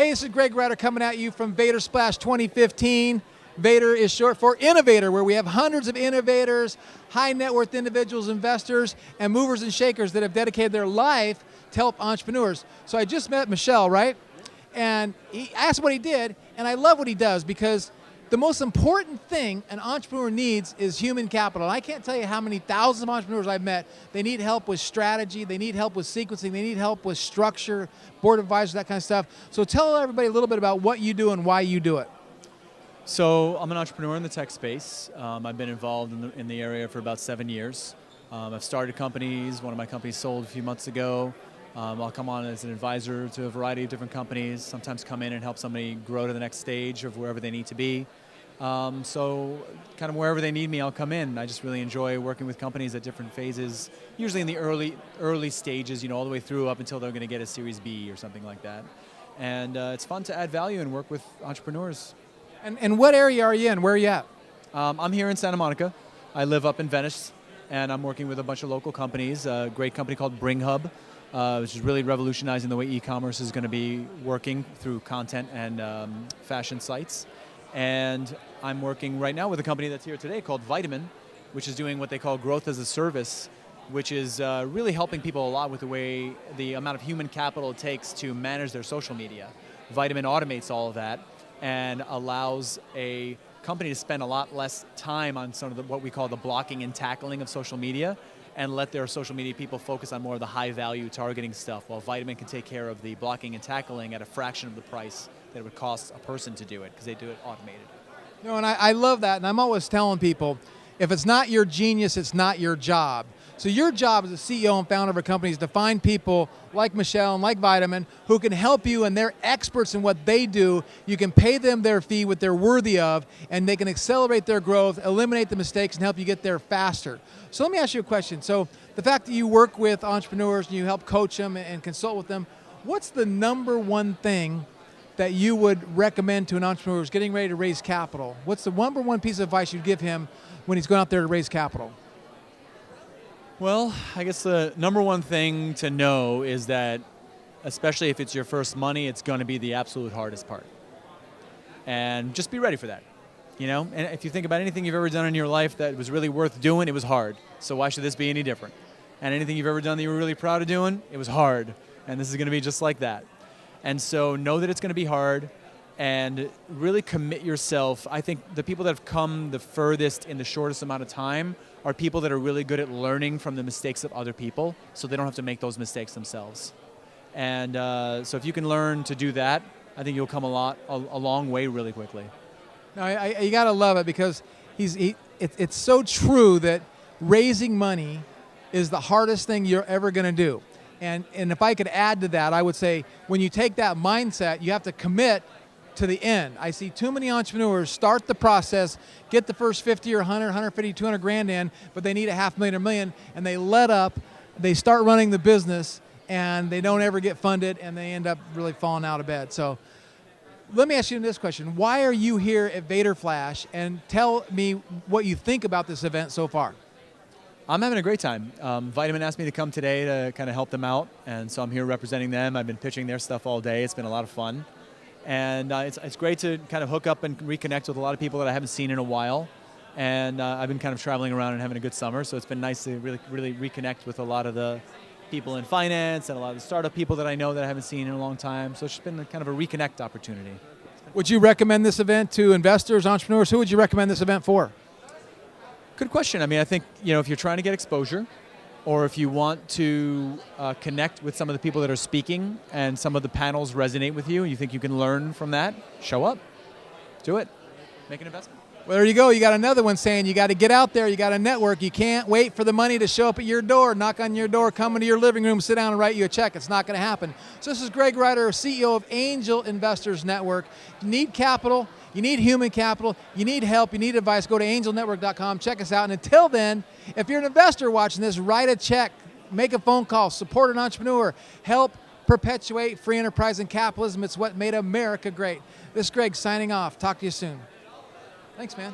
Hey, this is Greg Ryder coming at you from Vader Splash 2015. Vader is short for Innovator, where we have hundreds of innovators, high net worth individuals, investors, and movers and shakers that have dedicated their life to help entrepreneurs. So I just met Michelle, right? And he asked what he did, and I love what he does because the most important thing an entrepreneur needs is human capital. And I can't tell you how many thousands of entrepreneurs I've met. They need help with strategy, they need help with sequencing, they need help with structure, board advisors, that kind of stuff. So tell everybody a little bit about what you do and why you do it. So I'm an entrepreneur in the tech space. I've been involved in the area for about 7 years. I've started companies. One of my companies sold a few months ago. I'll come on as an advisor to a variety of different companies, sometimes come in and help somebody grow to the next stage of wherever they need to be. So kind of wherever they need me, I'll come in. I just really enjoy working with companies at different phases, usually in the early stages, all the way through up until they're going to get a Series B or something like that. And it's fun to add value and work with entrepreneurs. And what area are you in? Where are you at? I'm here in Santa Monica. I live up in Venice, and I'm working with a bunch of local companies, a great company called BringHub, which is really revolutionizing the way e-commerce is going to be working through content and fashion sites. And I'm working right now with a company that's here today called Vitamin, which is doing what they call growth as a service, which is really helping people a lot with the amount of human capital it takes to manage their social media. Vitamin automates all of that and allows a company to spend a lot less time on some of what we call the blocking and tackling of social media and let their social media people focus on more of the high value targeting stuff, while Vitamin can take care of the blocking and tackling at a fraction of the price that it would cost a person to do it, because they do it automated. And I love that, and I'm always telling people, if it's not your genius, it's not your job. So your job as a CEO and founder of a company is to find people like Michelle and like Vitamin who can help you, and they're experts in what they do. You can pay them their fee, what they're worthy of, and they can accelerate their growth, eliminate the mistakes, and help you get there faster. So let me ask you a question. So the fact that you work with entrepreneurs and you help coach them and consult with them, what's the number one thing that you would recommend to an entrepreneur who's getting ready to raise capital? What's the number one piece of advice you'd give him when he's going out there to raise capital? Well, I guess the number one thing to know is that, especially if it's your first money, it's going to be the absolute hardest part. And just be ready for that. And if you think about anything you've ever done in your life that was really worth doing, it was hard. So why should this be any different? And anything you've ever done that you were really proud of doing, it was hard. And this is going to be just like that. And so know that it's going to be hard and really commit yourself. I think the people that have come the furthest in the shortest amount of time are people that are really good at learning from the mistakes of other people, so they don't have to make those mistakes themselves. And so if you can learn to do that, I think you'll come a long way really quickly. No, you got to love it, because it's so true that raising money is the hardest thing you're ever going to do. And if I could add to that, I would say when you take that mindset, you have to commit to the end. I see too many entrepreneurs start the process, get the first 50 or 100, 150, 200 grand in, but they need $500,000 or $1 million, and they let up, they start running the business, and they don't ever get funded, and they end up really falling out of bed. So let me ask you this question. Why are you here at Vader Flash? And tell me what you think about this event so far. I'm having a great time. Vitamin asked me to come today to kind of help them out, and so I'm here representing them. I've been pitching their stuff all day. It's been a lot of fun. And it's great to kind of hook up and reconnect with a lot of people that I haven't seen in a while. And I've been kind of traveling around and having a good summer, so it's been nice to really reconnect with a lot of the people in finance and a lot of the startup people that I know that I haven't seen in a long time. So it's just been kind of a reconnect opportunity. Would you recommend this event to investors, entrepreneurs? Who would you recommend this event for? Good question. I mean, I think, if you're trying to get exposure, or if you want to connect with some of the people that are speaking and some of the panels resonate with you and you think you can learn from that, show up. Do it. Make an investment. Well, there you go. You got another one saying you got to get out there. You got to network. You can't wait for the money to show up at your door, knock on your door, come into your living room, sit down and write you a check. It's not going to happen. So this is Greg Ryder, CEO of Angel Investors Network. You need capital. You need human capital. You need help. You need advice. Go to angelnetwork.com. Check us out. And until then, if you're an investor watching this, write a check, make a phone call, support an entrepreneur, help perpetuate free enterprise and capitalism. It's what made America great. This is Greg signing off. Talk to you soon. Thanks, man.